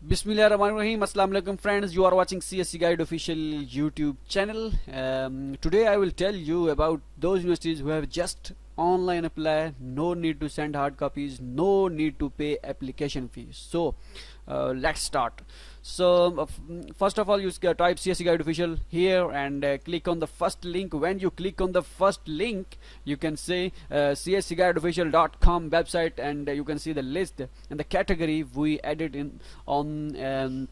Bismillahirrahmanirrahim. Assalamu alaikum friends. You are watching CSC Guide official YouTube channel. Today I will tell you about those universities who have just online apply, no need to send hard copies, no need to pay application fees. So let's start. So first of all, you type CSC Guide official here and click on the first link. When you click on the first link, you can say cscguideofficial.com website, and you can see the list and the category we added in on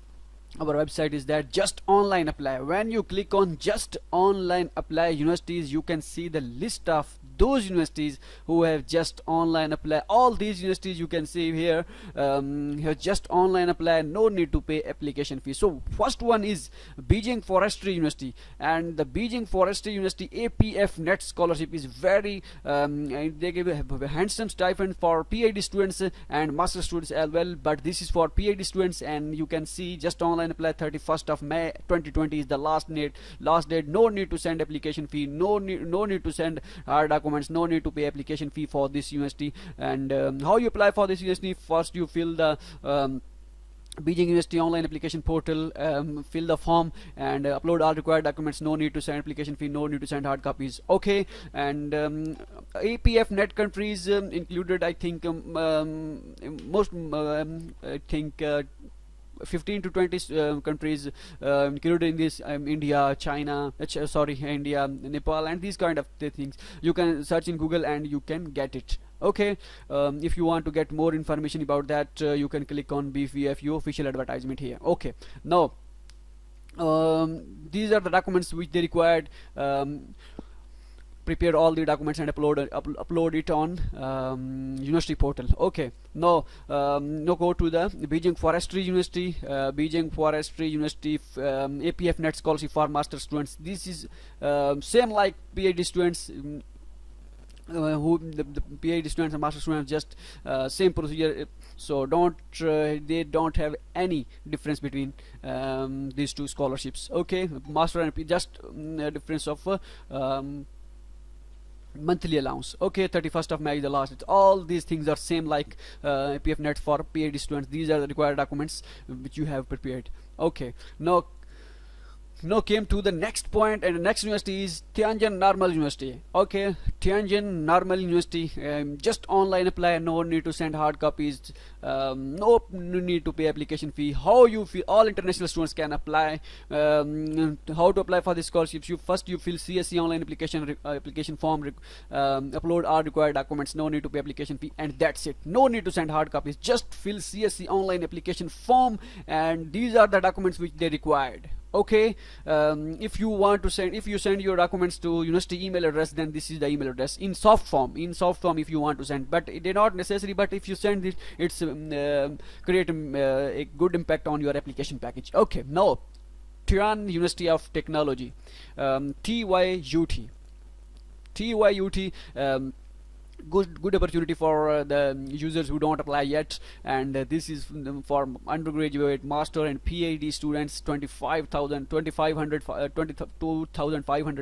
our website is that just online apply. When you click on just online apply universities, you can see the list of those universities who have just online apply. All these universities you can see here have just online apply, no need to pay application fee. So first one is Beijing Forestry University, and the Beijing Forestry University APF net scholarship is very they give a handsome stipend for PhD students and master students as well, but this is for PhD students. And you can see just online apply 31st of May 2020 is the last date. No need to send application fee, no need to send hard documents, no need to pay application fee for this university. And how you apply for this university: first you fill the Beijing University online application portal, fill the form and upload all required documents. No need to send application fee, no need to send hard copies. Okay. And APF net countries included, I think most I think 15 to 20 countries including this India, China, India, Nepal, and these kind of things. You can search in Google and you can get it. Okay. If you want to get more information about that, you can click on BVFU official advertisement here. Okay. Now these are the documents which they required. Prepare all the documents and upload it on university portal. Okay. Now go to the Beijing Forestry University. APF net scholarship for master students. This is same like PhD students. Who the PhD students and master students, just same procedure. So they don't have any difference between these two scholarships. Okay. Master and just a difference of monthly allowance. Okay. 31st of May is the last. All these things are same like PF net for PhD students. These are the required documents which you have prepared. Okay. Now came to the next point, and the next university is Tianjin Normal University. Okay. Tianjin Normal University, just online apply, no need to send hard copies, no need to pay application fee. How you feel all international students can apply. How to apply for this scholarship: you fill CSC online application form, upload all required documents, no need to pay application fee, and that's it. No need to send hard copies, just fill CSC online application form, and these are the documents which they required. Okay. If you send your documents to university email address, then this is the email address in soft form if you want to send, but it is not necessary. But if you send it, it's create a good impact on your application package. Okay. Now Tian University of Technology, TYUT. Good opportunity for the users who don't apply yet, and this is for undergraduate, master, and PhD students. 22,500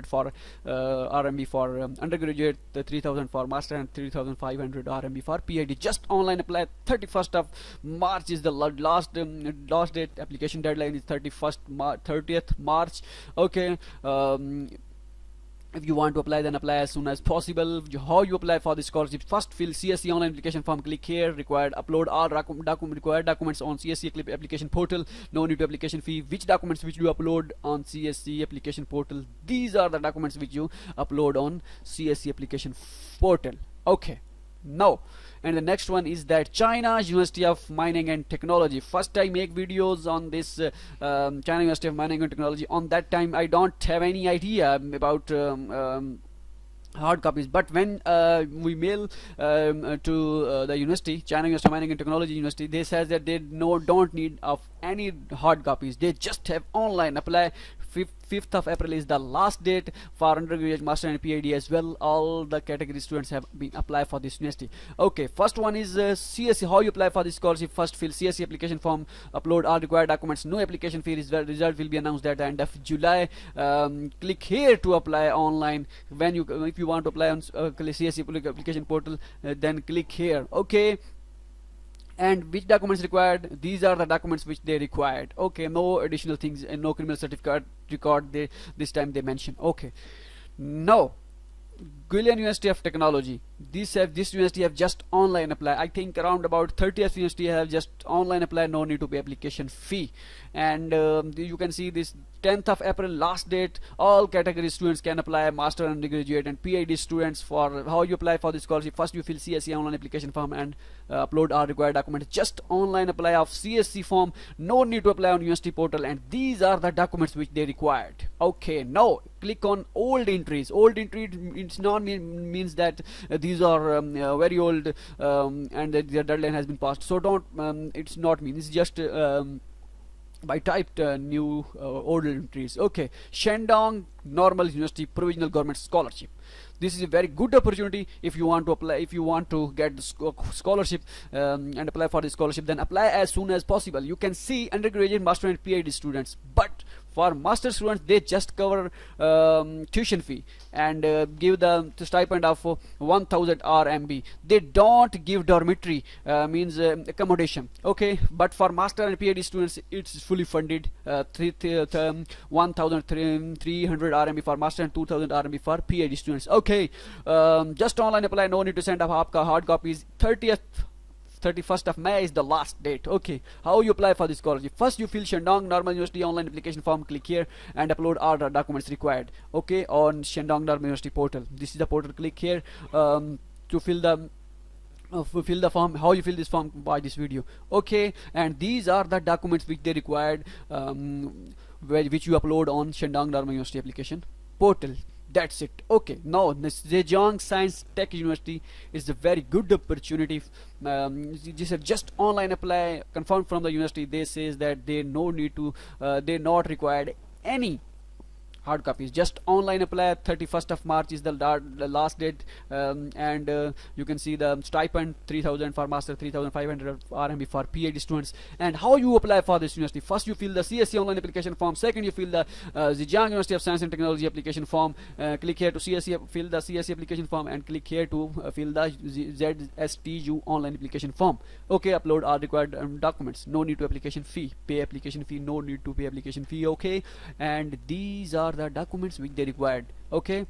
for RMB for undergraduate, 3,000 for master, and 3,500 RMB for PhD. Just online apply. 31st of March is the last date. Application deadline is 30th March. Okay. If you want to apply, then apply as soon as possible. How you apply for this scholarship: first fill CSC online application form, click here, upload all required documents on CSC application portal, no need to application fee. Which documents which you upload on CSC application portal? These are the documents which you upload on CSC application portal. Okay. Now, and the next one is that China University of Mining and Technology. First I make videos on this China University of Mining and Technology. On that time I don't have any idea about hard copies, but when we mail to the university, China University of Mining and Technology University, they says that they don't need of any hard copies, they just have online apply. 5th of April is the last date for undergraduate, master, and PhD as well. All the category students have been applied for this university. Okay. First one is CSC. How you apply for this scholarship: first fill CSC application form, upload all required documents, no application fee. Result will be announced at the end of July. Click here to apply online. If you want to apply on CSC application portal, then click here. Okay. And which documents required? These are the documents which they required. Okay, no additional things and no criminal certificate record they this time they mention. Okay, now Gilman University of Technology. This university have just online apply. I think around about 30th university have just online apply. No need to pay application fee. And you can see this 10th of April last date. All category students can apply. Master, undergraduate, and PhD students. For how you apply for this scholarship? First you fill CSC online application form and upload all required documents. Just online apply of CSC form. No need to apply on university portal. And these are the documents which they required. Okay, now click on old entries. Old entry it's not means that these are very old and that their deadline has been passed. So don't it's not mean. It's just by typed new old entries. Okay, Shandong Normal University Provisional Government Scholarship. This is a very good opportunity if you want to apply, if you want to get the scholarship and apply for the scholarship, then apply as soon as possible. You can see undergraduate, master, and PhD students, but for master students they just cover tuition fee and give the stipend of 1000 RMB. They don't give dormitory means accommodation. Okay, but for master and PhD students it's fully funded. 1300 RMB for master and 2000 RMB for PhD students. Okay, just online apply. No need to send up hard copies. 31st of May is the last date. Okay, how you apply for this scholarship? First you fill Shandong Normal University online application form. Click here and upload all the documents required. Okay, on Shandong Normal University portal. This is the portal. Click here to fill the form. How you fill this form? By this video. Okay, and these are the documents which they required, which you upload on Shandong Normal University application portal. That's it. Okay, now Zhejiang Science Tech University is a very good opportunity. Just online apply, confirmed from the university. They says that they no need to, they not required any hard copies. Just online apply. 31st of March is the last date, and you can see the stipend 3000 for master, 3500 RMB for PhD students. And how you apply for this university? First you fill the CSC online application form. Second you fill the Zhejiang University of Science and Technology application form. Click here to CSC, fill the CSC application form, and click here to fill the ZSTU online application form. Okay, upload all required documents. No need to application fee. Pay application fee. No need to pay application fee. Okay, and these are the documents which they required. Okay,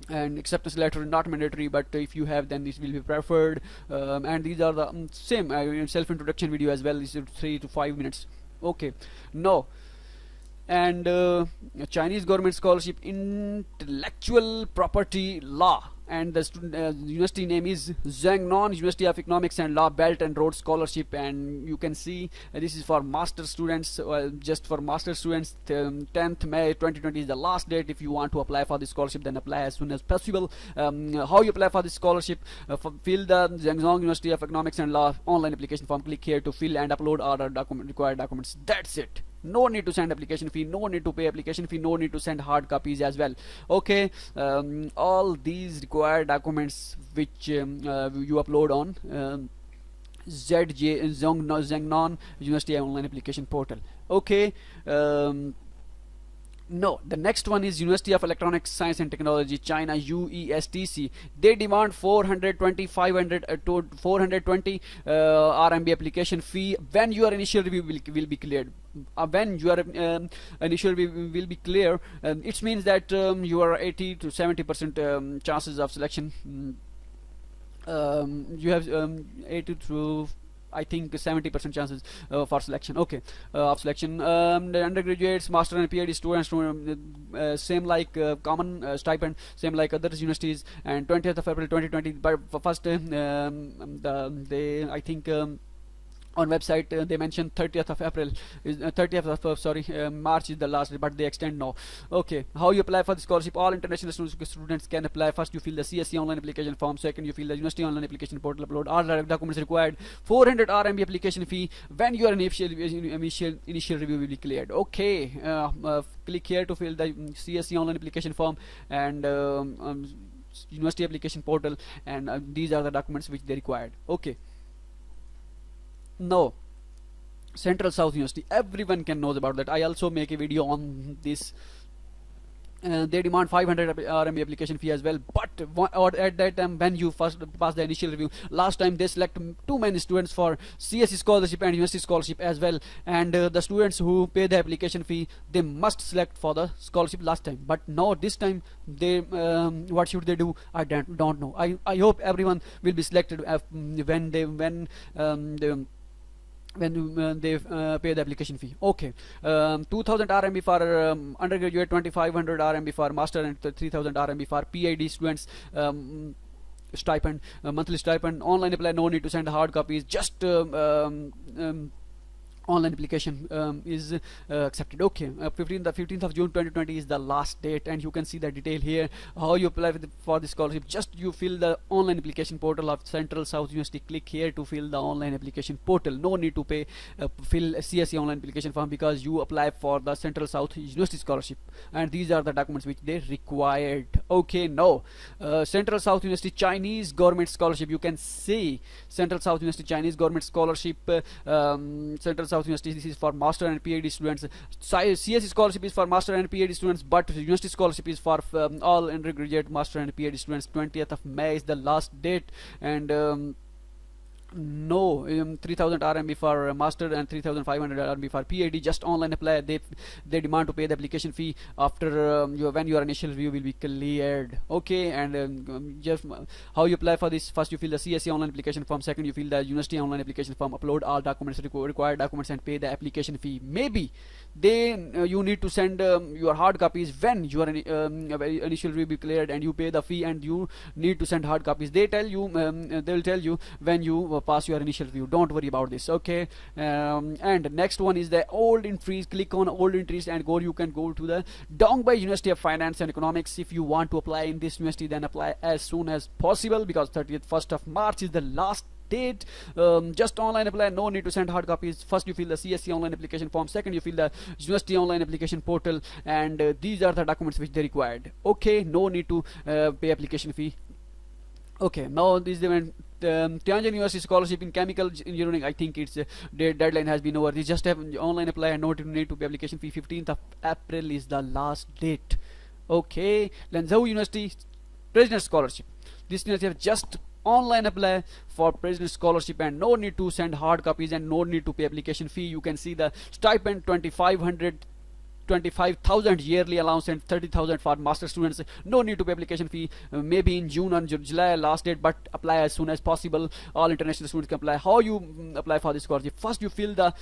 and acceptance letter not mandatory, but if you have then this will be preferred. And these are the same self-introduction video as well. This is 3 to 5 minutes. Okay, no. And Chinese government scholarship intellectual property law, and the student university name is Zhangnan University of Economics and Law Belt and Road Scholarship. And you can see this is for master students. Just for master students, 10th May 2020 is the last date. If you want to apply for this scholarship, then apply as soon as possible. How you apply for this scholarship? Fill the Zhangnan University of Economics and Law online application form. Click here to fill and upload all the required documents. That's it. No need to send application fee, no need to pay application fee, no need to send hard copies as well. Okay, all these required documents which you upload on Zhangnan University online application portal. Okay, no, the next one is University of Electronics Science and Technology, China, UESTC. They demand 420 RMB application fee when your initial review will be cleared. When your initial review will be clear, it means that you are 80 to 70% chances of selection. You have 80 to I think 70% chances for selection. Okay, of selection. The undergraduates, master and PhD students, same like common stipend, same like other universities. And 20th of April 2020. But first, I think. On website they mentioned 30th of April is 30th of March is the last day, but they extend now. Okay, how you apply for the scholarship? All international students can apply. First you fill the CSC online application form. Second you fill the university online application portal, upload all the documents required. 400 RMB application fee when your initial review will be cleared. Okay, click here to fill the CSC online application form and university application portal, and these are the documents which they required. Okay. No, Central South University, everyone can know about that. I also make a video on this they demand 500 RMB application fee as well, but or at that time when you first pass the initial review, last time they select too many students for CSC scholarship and university scholarship as well, and the students who pay the application fee, they must select for the scholarship last time, but now this time they what should they do? I don't know. I hope everyone will be selected when they pay the application fee. Okay, 2000 RMB for undergraduate, 2500 RMB for master, and 3000 RMB for PhD students. Stipend, monthly stipend. Online apply, no need to send hard copies, just online application is accepted. Okay, 15th of June 2020 is the last date, and you can see the detail here how you apply for the scholarship. Just you fill the online application portal of Central South University. Click here to fill the online application portal. No need to pay fill a CSE online application form, because you apply for the Central South University scholarship, and these are the documents which they required. Okay, now Central South University Chinese government scholarship. You can see Central South University Chinese government scholarship. Central South University, this is for master and PhD students. CSE scholarship is for master and PhD students, but university scholarship is for all undergraduate, master and PhD students. 20th of May is the last date, and no 3000 RMB for master and 3500 RMB for PhD. Just online apply. They demand to pay the application fee after when your initial review will be cleared. Okay, and just how you apply for this: first you fill the CSE online application form, second you fill the university online application form, upload all documents, required documents, and pay the application fee. Maybe then you need to send your hard copies when your initial review be cleared, and you pay the fee, and you need to send hard copies. They will tell you when you pass your initial review. Don't worry about this. Okay, and next one is the old entries. Click on old entries and you can go to the Dongbei University of Finance and Economics. If you want to apply in this university, then apply as soon as possible, because 1st of March is the last date. Just online apply, no need to send hard copies. First you fill the CSC online application form, second you fill the university online application portal, and these are the documents which they required. Okay, no need to pay application fee. Okay, now this is the Tianjin University scholarship in chemical engineering. I think its deadline has been over. They just have online apply and no need to pay application fee. 15th of April is the last date. Okay, Lanzhou University President Scholarship. This university have just online apply for President Scholarship, and no need to send hard copies and no need to pay application fee. You can see the stipend 25,000 yearly allowance and 30,000 for master students. No need to pay application fee. Maybe in June or July last date, but apply as soon as possible. All international students can apply. How you apply for this scholarship? First you fill the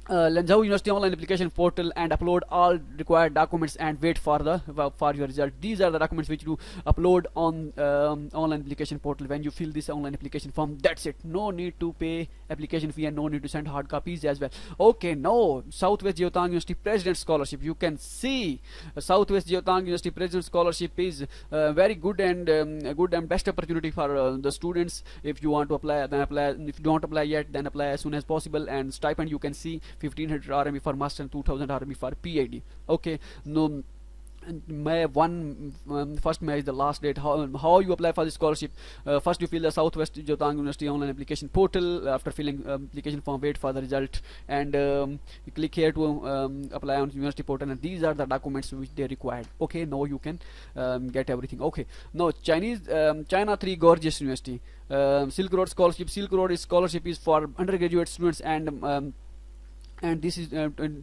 Lanzhou University online application portal and upload all required documents and wait for your result. These are the documents which you upload on online application portal when you fill this online application form. That's it. No need to pay application fee and no need to send hard copies as well. Okay, now Southwest Jiaotang University President Scholarship. You can see Southwest Jiaotang University President Scholarship is very good and best opportunity for the students. If you want to apply, then apply. If you don't apply yet, then apply as soon as possible. And stipend you can see 1500 RMB for master and 2000 RMB for PhD. Okay, no. First May is the last date. How you apply for the scholarship? First you fill the Southwest Jiaotang University online application portal. After filling application form, wait for the result, and you click here to apply on university portal, and these are the documents which they required. Okay, now you can get everything. Okay, now China 3 Gorgeous University Silk Road Scholarship. Silk Road scholarship is for undergraduate students, and this is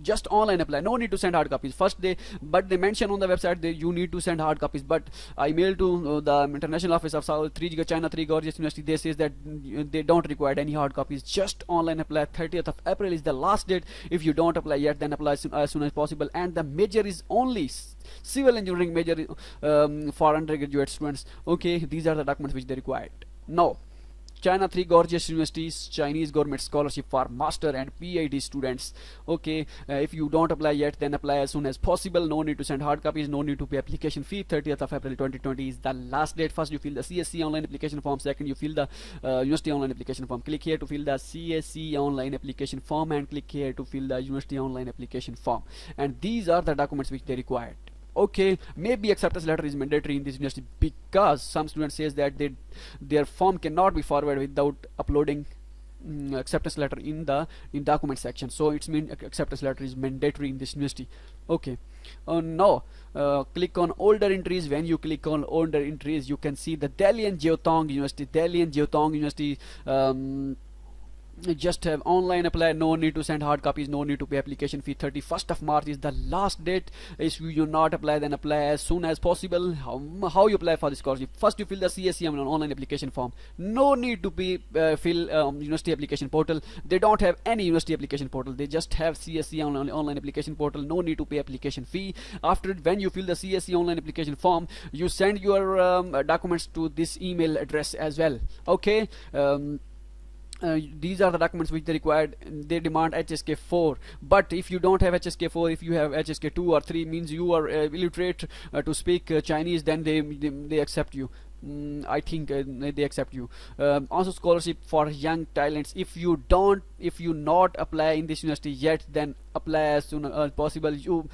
just online apply. No need to send hard copies. But they mention on the website that you need to send hard copies. But I mailed to the international office of China 3 Gorgeous University. They says that they don't require any hard copies. Just online apply. 30th of April is the last date. If you don't apply yet, then apply as soon as possible. And the major is only civil engineering major for undergraduate students. Okay, these are the documents which they required. Now, China 3 Gorgeous Universities Chinese government scholarship for master and PhD students. Okay, if you don't apply yet, then apply as soon as possible. No need to send hard copies, no need to pay application fee. 30th of April 2020 is the last date. First you fill the CSC online application form, second you fill the university online application form. Click here to fill the CSC online application form, and click here to fill the university online application form. And these are the documents which they required. Okay, maybe acceptance letter is mandatory in this university, because some students says that their form cannot be forwarded without uploading acceptance letter in the document section. So it's mean acceptance letter is mandatory in this university. Okay. Now click on older entries. When you click on older entries, you can see the Delhi and Jiaotong University just have online apply, no need to send hard copies, no need to pay application fee. 31st of March is the last date. If you do not apply, then apply as soon as possible. How you apply for the scholarship? First you fill the CSC online application form. No need to fill university application portal. They don't have any university application portal, they just have CSC online application portal. No need to pay application fee. After, when you fill the CSC online application form, you send your documents to this email address as well. Okay. These are the documents which they required. They demand HSK 4, but if you don't have HSK 4, if you have HSK 2 or 3, means you are illiterate to speak Chinese, then they accept you. I think they accept you. Also scholarship for young talents. If you not apply in this university yet, then apply as soon as possible. You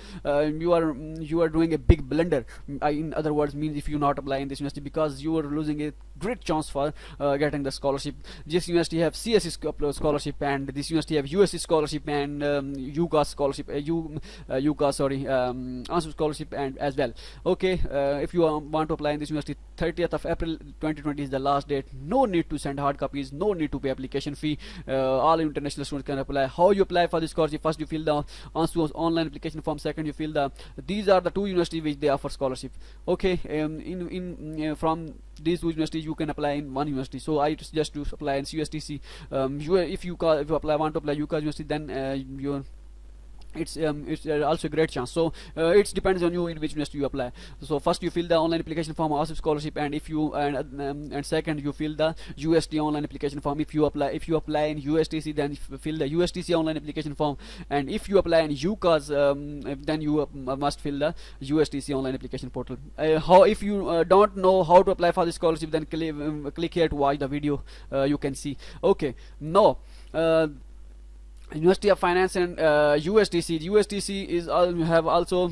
are doing a big blunder. In other words, means if you not apply in this university, because you are losing a great chance for getting the scholarship. This university have CSC scholarship, and this university have USC scholarship, and UCAS scholarship, UCAS, sorry, ANSU scholarship, and as well. Okay. If you want to apply in this university, 30th of April 2020 is the last date. No need to send hard copies, no need to pay application fee. All international students can apply. How you apply for this scholarship? First you fill the ANSU online application form. Second you fill the, these are the two universities which they offer scholarship. Okay. From these two universities you can apply in one university. So I suggest to apply in CUSTC. If you want to apply UCAS University, then it's also a great chance. So it depends on you in which university you apply. So first you fill the online application form, ASIF scholarship, and if you and second you fill the UST online application form. If you apply in USTC, then fill the USTC online application form, and if you apply in UCAS, then you must fill the USTC online application portal. If you don't know how to apply for this scholarship, then click here to watch the video. You can see. Okay. Now University of Finance and USTC is have also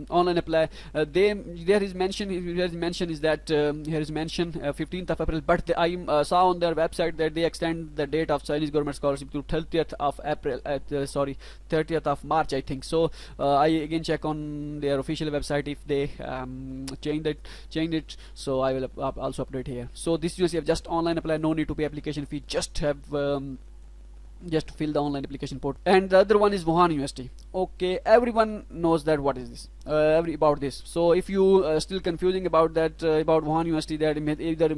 online apply. There is mention is that here is mention 15th of April, but I saw on their website that they extend the date of Chinese government scholarship to 30th of April. 30th of March, I think. So I again check on their official website if they change it. So I will also update here. So this university have just online apply, no need to pay application fee. Just have just fill the online application port. And the other one is Wuhan University. Okay, everyone knows that what is this about this. So if you still confusing about that about Wuhan University, that either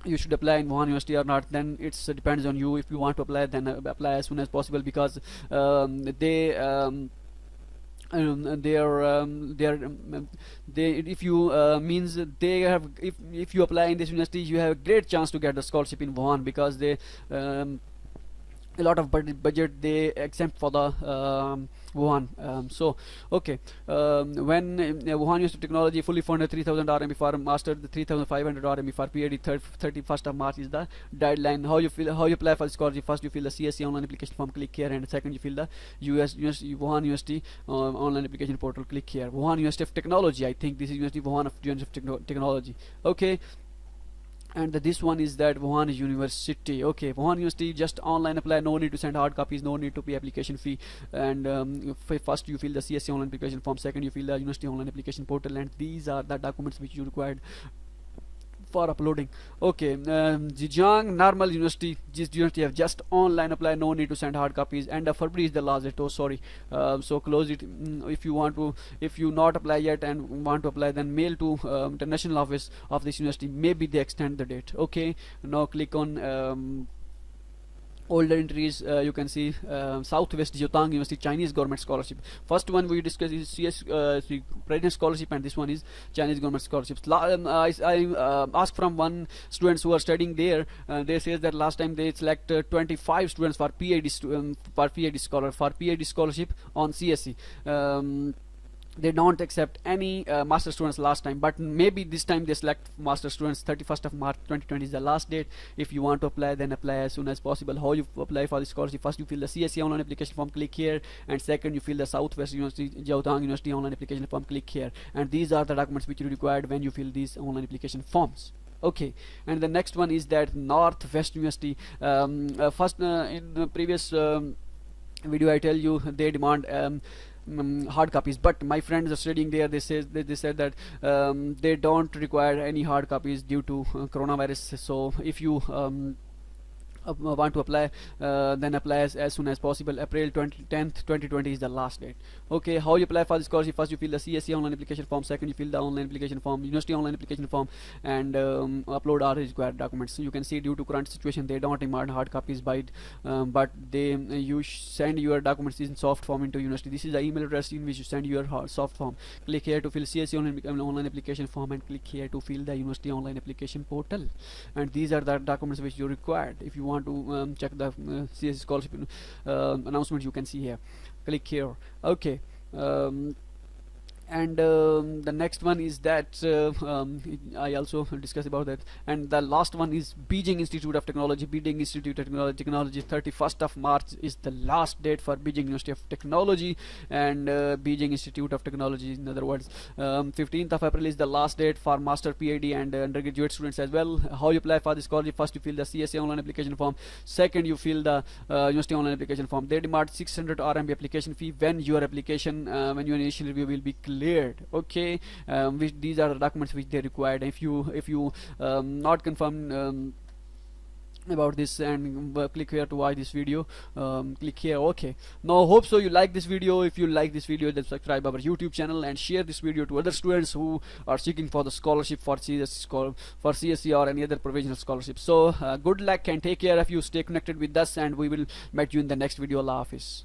you should apply in Wuhan University or not, then it depends on you. If you want to apply, then apply as soon as possible, because if you apply in this university, you have a great chance to get a scholarship in Wuhan, because they a lot of budget they exempt for the Wuhan. So okay, when Wuhan University of Technology fully funded 3000 RMB for master, the 3500 RMB for PhD. 31st of March is the deadline. How you apply for the scholarship? First you fill the CSC online application form, click here, and second you fill the Wuhan University online application portal, click here. Wuhan University of Technology, I think this is Wuhan University of Technology. Okay. And this one is that Wuhan University. Okay, Wuhan University, just online apply, no need to send hard copies, no need to pay application fee. And first you fill the CSC online application form, second you fill the university online application portal, and these are the documents which you required for uploading. Okay, Zhejiang Normal University, this university have just online apply, no need to send hard copies, and February is the last date. Oh sorry, so close it. If you not apply yet and want to apply, then mail to international office of this university, maybe they extend the date. Okay, now click on older entries. You can see Southwest Jiaotong University Chinese government scholarship. First one we discussed is President scholarship, and this one is Chinese government scholarships. I asked from one students who are studying there. They says that last time they select 25 students for PhD scholarship on CSC. They don't accept any master students last time, but maybe this time they select master students. 31st of March 2020 is the last date. If you want to apply, then apply as soon as possible. How you apply for the scholarship? First you fill the CSC online application form, click here, and second you fill the Southwest University Jiaotong University online application form, click here. And these are the documents which you required when you fill these online application forms. Okay, and the next one is that Northwest University. First, in the previous video I tell you they demand hard copies, but my friends are studying there, they said that they don't require any hard copies due to coronavirus. So if you want to apply, then apply as soon as possible. April 10th 2020 is the last date. Okay, how you apply for the scholarship? First you fill the CSC online application form, second you fill the online application form, university online application form, and upload all required documents. So you can see due to current situation they don't demand hard copies but they you send your documents in soft form into university. This is the email address in which you send your soft form. Click here to fill CSC online application form, and click here to fill the university online application portal. And these are the documents which you required. If you want to check the CSC scholarship announcement, you can see here. Click here. Okay. And the next one is that I also discussed about that. And the last one is Beijing Institute of Technology. Beijing Institute of Technology 31st of March is the last date for Beijing University of Technology and Beijing Institute of Technology, in other words. 15th of April is the last date for master, PhD and undergraduate students as well. How you apply for this college? First you fill the CSA online application form, second you fill the university online application form. They demand 600 RMB application fee when your application when your initial review will be cleared. Okay, which these are the documents which they required. If you not confirm about this, and click here to watch this video, click here. Okay, now hope so you like this video. If you like this video, then subscribe our YouTube channel and share this video to other students who are seeking for the scholarship for CSC or any other provisional scholarship. So good luck and take care. If you stay connected with us, and we will meet you in the next video. Allah Hafiz.